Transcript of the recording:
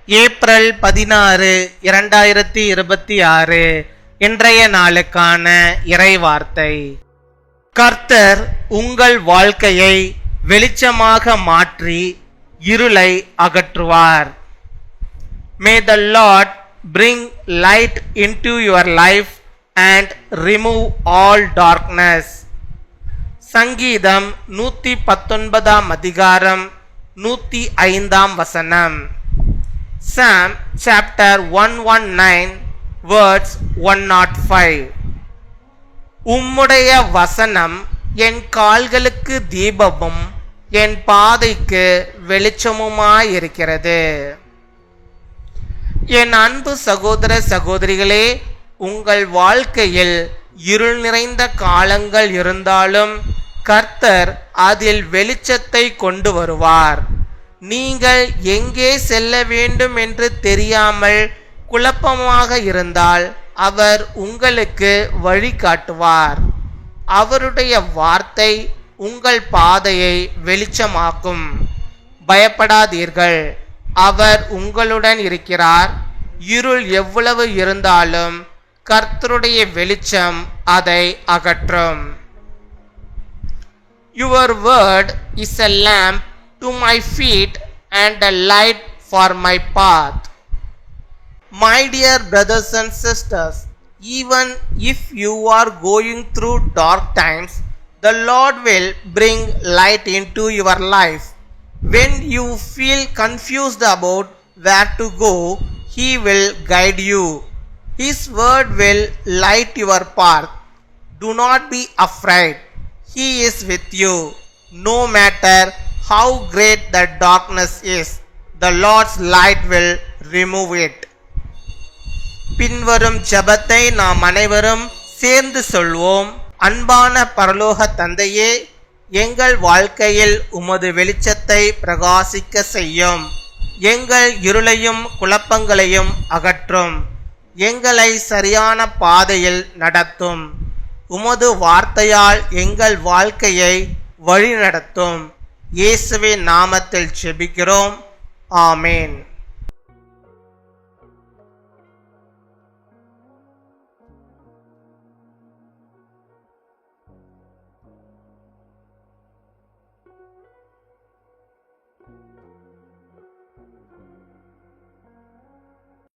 April 16, 2026 இன்றைய நாளுக்கான இறைவார்த்தை. கர்த்தர் உங்கள் வாழ்க்கையை வெளிச்சமாக மாற்றி இருளை அகற்றுவார். May the Lord bring light into your life and remove all darkness. சங்கீதம் 119 அதிகாரம் 105 வசனம். Psalm chapter 119 words 105. உம்முடைய வசனம் என் கால்களுக்கு தீபமும் என் பாதைக்கு வெளிச்சமுமாயிருக்கிறது. என் அன்பு சகோதர சகோதரிகளே, உங்கள் வாழ்க்கையில் இருள் நிறைந்த காலங்கள் இருந்தாலும் கர்த்தர் அதில் வெளிச்சத்தை கொண்டு வருவார். நீங்கள் எங்கே செல்ல வேண்டும் என்று தெரியாமல் குழப்பமாக இருந்தால் அவர் உங்களுக்கு வழிகாட்டுவார். அவருடைய வார்த்தை உங்கள் பாதையை வெளிச்சமாக்கும். பயப்படாதீர்கள், அவர் உங்களுடன் இருக்கிறார். இருள் எவ்வளவு இருந்தாலும் கர்த்தருடைய வெளிச்சம் அதை அகற்றும். Your word is a lamp to my feet and a light for my path. My dear brothers and sisters, even if you are going through dark times, the Lord will bring light into your life. When you feel confused about where to go, He will guide you. His word will light your path. Do not be afraid. He is with you. No matter how great the darkness is, the Lord's light will remove it. பின்வரும் ஜெபத்தை நாம் அனைவரும் சேர்ந்து சொல்வோம். அன்பான பரலோக தந்தையே, எங்கள் வாழ்க்கையில் உமது வெளிச்சத்தை பிரகாசிக்க செய்யும். எங்கள் இருளையும் குழப்பங்களையும் அகற்றும். எங்களை சரியான பாதையில் நடத்தும். உமது வார்த்தையால் எங்கள் வாழ்க்கையை வழிநடத்தும். இயேசுவின் நாமத்தில் ஜெபிக்கிறோம். ஆமேன்.